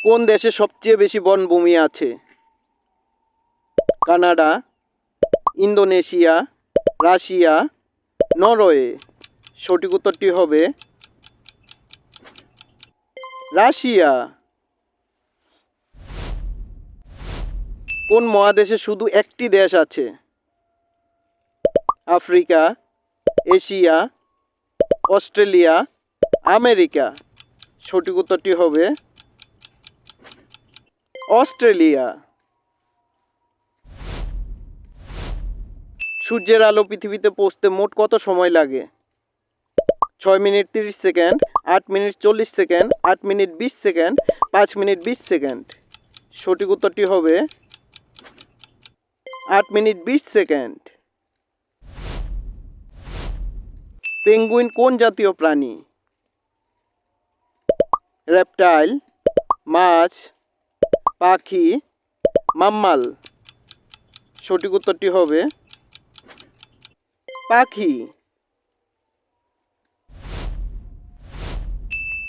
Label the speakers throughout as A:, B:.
A: কোন দেশে সবচেয়ে বেশি বনভূমি আছে? Canada, Indonesia, Russia, Norway. সঠিক উত্তরটি হবে রাশিয়া। কোন মহাদেশে শুধু একটি দেশ আছে? Africa, Asia, Australia, America. সঠিক উত্তরটি হবে অস্ট্রেলিয়া। সূর্যের আলো পৃথিবীতে পৌঁছতে মোট কত সময় লাগে? 6 minute 30 second, 8 minute 40 second, 8 minute 20 second, 5 minute 20 second. সঠিক উত্তরটি হবে 8 মিনিট 20 সেকেন্ড। পেঙ্গুইন কোন জাতীয় প্রাণী? রেপটাইল, মাছ, পাখি, মাম্মাল। সঠিক উত্তরটি হবে পাখি।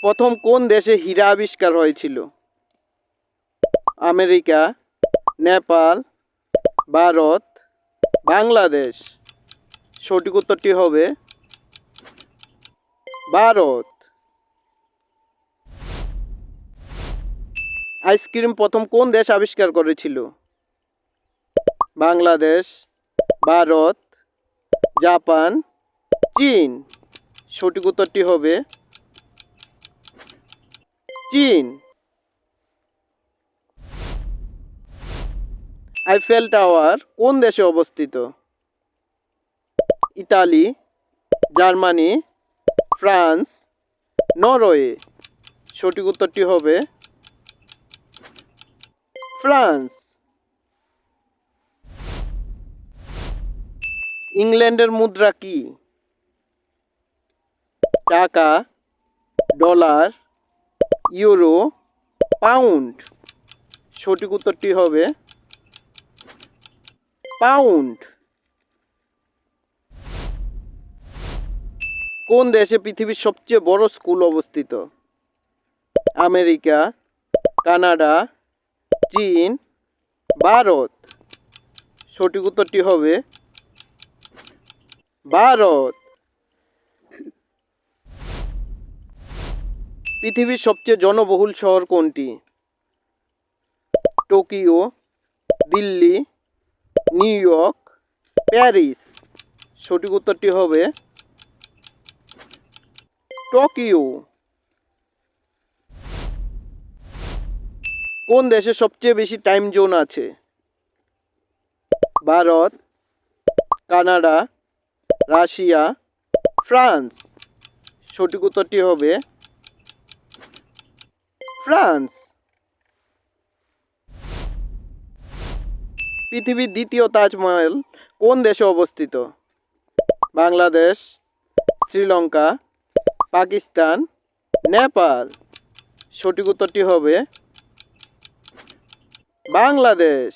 A: প্রথম কোন দেশে হীরা আবিষ্কার হয়েছিল? আমেরিকা, নেপাল, ভারত, বাংলাদেশ। সঠিক উত্তরটি হবে ভারত। আইসক্রিম প্রথম কোন দেশ আবিষ্কার করেছিল? বাংলাদেশ, ভারত, জাপান, চীন। সঠিক উত্তরটি হবে চীন। আইফেল টাওয়ার কোন দেশে অবস্থিত? Italy, Germany, France, Norway. সঠিক উত্তরটি হবে ফ্রান্স। ইংল্যান্ডের মুদ্রা কি? টাকা, ডলার, ইউরো, পাউন্ড। সঠিক উত্তরটি হবে পাউন্ড। কোন দেশে পৃথিবীর সবচেয়ে বড় স্কুল অবস্থিত? আমেরিকা, কানাডা, চীন, ভারত। সঠিক উত্তরটি হবে ভারত। পৃথিবীর সবচেয়ে জনবহুল শহর কোনটি? Tokyo, Delhi, new York, Paris. সঠিক উত্তরটি হবে টোকিও। কোন দেশে সবচেয়ে বেশি টাইম জোন আছে? Bharat, Canada, Russia, France. সঠিক উত্তরটি হবে ফ্রান্স। পৃথিবীর দ্বিতীয় তাজমহল কোন দেশে অবস্থিত? বাংলাদেশ, শ্রীলঙ্কা, পাকিস্তান, নেপাল। সঠিক উত্তরটি হবে বাংলাদেশ।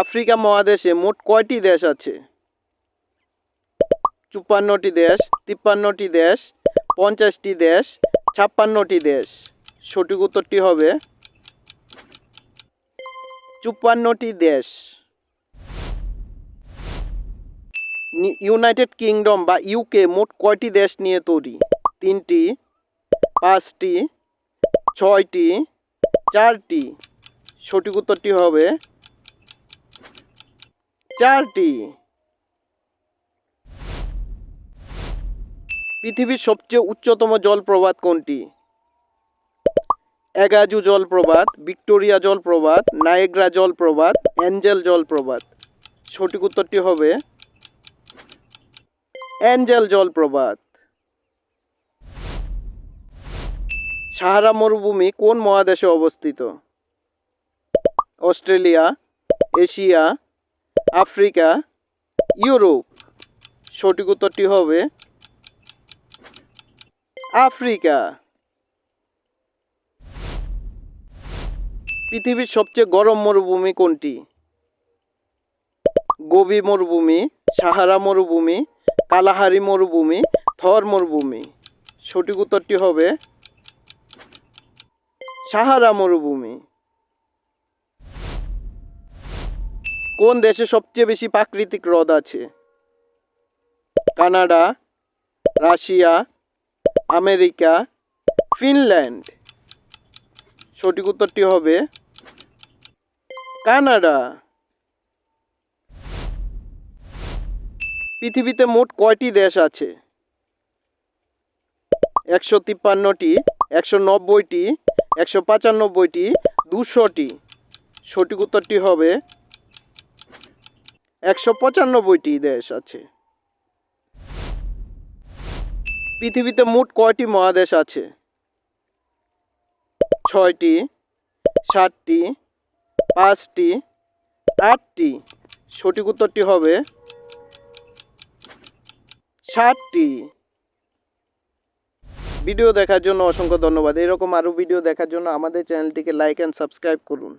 A: আফ্রিকা মহাদেশে মোট কয়টি দেশ আছে? 54টি দেশ, 53টি দেশ, 50টি দেশ, 56টি দেশ। সঠিক উত্তরটি হবে 54টি দেশ। ইউনাইটেড কিংডম বা ইউকে মোট কয়টি দেশ নিয়ে তৈরি? 3টি, 5টি, 6টি, 4টি। সঠিক উত্তরটি হবে 4টি। পৃথিবীর সবচেয়ে উচ্চতম জলপ্রপাত কোনটি? এগাজু জলপ্রপাত, ভিক্টোরিয়া জলপ্রপাত, নায়েগ্রা জলপ্রপাত, অ্যাঞ্জেল জলপ্রপাত। সঠিক উত্তরটি হবে অ্যাঞ্জেল জলপ্রপাত। সাহারা মরুভূমি কোন মহাদেশে অবস্থিত? Australia, Asia, Africa, Europe. সঠিক উত্তরটি হবে আফ্রিকা। পৃথিবীর সবচেয়ে গরম মরুভূমি কোনটি? গোবি মরুভূমি, সাহারা মরুভূমি, কালাহারি মরুভূমি, থর মরুভূমি। সঠিক উত্তরটি হবে সাহারা মরুভূমি। কোন দেশে সবচেয়ে বেশি প্রাকৃতিক হ্রদ আছে? Canada, Russia, America, Finland. সঠিক উত্তরটি হবে কানাডা। পৃথিবীতে মোট কয়টি দেশ আছে? 153টি, 190টি, 195টি, 200টি। সঠিক উত্তরটি হবে 195টি দেশ আছে। পৃথিবীতে মোট কয়টি মহাদেশ আছে? 6টি, 7টি, 5টি, 8টি। সঠিক উত্তরটি হবে 7টি। ভিডিও দেখার জন্য অসংখ্য ধন্যবাদ। এরকম আরও ভিডিও দেখার জন্য আমাদের চ্যানেলটিকে লাইক অ্যান্ড সাবস্ক্রাইব করুন।